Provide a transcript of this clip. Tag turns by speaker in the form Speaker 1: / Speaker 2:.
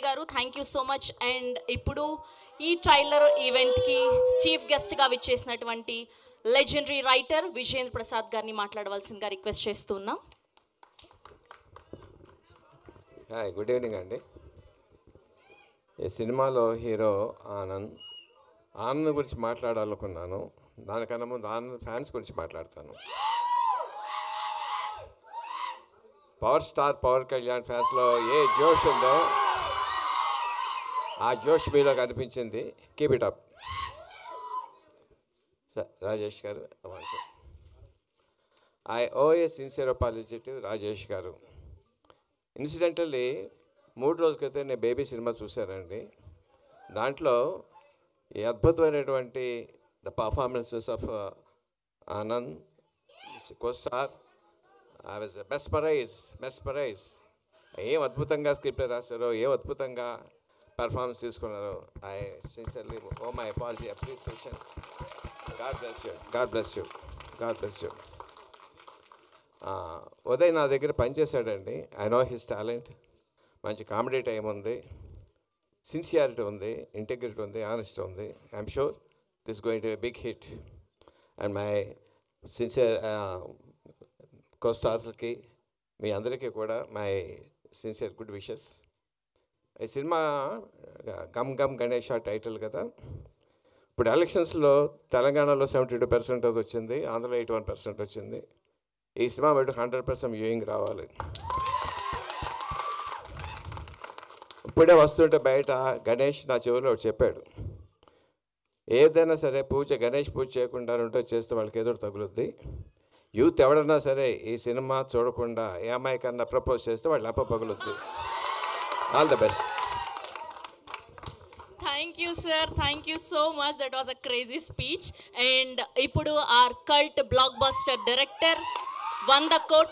Speaker 1: సాయి గారు, thank you so much. And ఇప్పుడు ఈ ట్రైలర్ ఈవెంట్కి చీఫ్ గెస్ట్గా విచ్చేసినటువంటి లెజెండరీ రైటర్ విజేంద్ర ప్రసాద్ గారిని మాట్లాడవలసిందిగా రిక్వెస్ట్ చేస్తున్నాం.
Speaker 2: హాయ్, గుడ్ ఈవినింగ్ అండి. ఈ సినిమాలో హీరో ఆనంద్ గురించి మాట్లాడాలనుకున్నాను. దానికన్నా ముందు ఆనంద్ ఫ్యాన్స్ గురించి మాట్లాడతాను. పవర్ స్టార్ పవన్ కళ్యాణ్ ఫ్యాన్స్లో ఏ జోష్ ఉందో ఆ జోష్ మీలో కనిపించింది. Keep it up sir. Rajesh గారు, I owe a sincere apology to Rajesh గారు. ఇన్సిడెంటల్లీ 3 రోజుల క్రితం నేను బేబీ సినిమా చూశానండి. దాంట్లో ఈ అద్భుతమైనటువంటి the performances of Anand costar, I was mesmerised. ఏం అద్భుతంగా స్క్రిప్ట్ రాశారో, ఏం అద్భుతంగా పర్ఫార్మెన్స్ తీసుకున్నారో. I sincerely owe my apology, appreciation. God bless you. Uday నా దగ్గర పనిచేశాడండి. I know his talent. మంచి కామెడీ టైం ఉంది, సిన్సియారిటీ ఉంది, ఇంటెగ్రిటీ ఉంది, ఆనెస్టీ ఉంది. I'm sure this going to be big hit. And my sincere కోస్టార్స్కి, మీ అందరికీ కూడా మై సిన్సియర్ గుడ్ విషెస్. ఈ సినిమా గమ్ గమ్ గణేష్ టైటిల్ కదా. ఇప్పుడు ఎలక్షన్స్లో తెలంగాణలో 72% వచ్చింది, ఆంధ్రలో 81% వచ్చింది. ఈ సినిమా బయట 100% వ్యూయింగ్ రావాలి. ఇప్పుడే వస్తుంటే బయట గణేష్ నా చెవిలో చెప్పాడు, ఏదైనా సరే గణేష్ పూజ చేయకుండా ఉంటే చేస్తే వాళ్ళకి ఎదురు తగులుద్ది. యూత్ ఎవడన్నా సరే ఈ సినిమా చూడకుండా ఏ అమ్మాయి కన్నా ప్రపోజ్ చేస్తే వాళ్ళు అప్ప పగులుద్ది. All the best.
Speaker 1: Thank you sir, thank you so much. That was a crazy speech. And ఇప్పుడు our cult blockbuster director 100 కోట్ల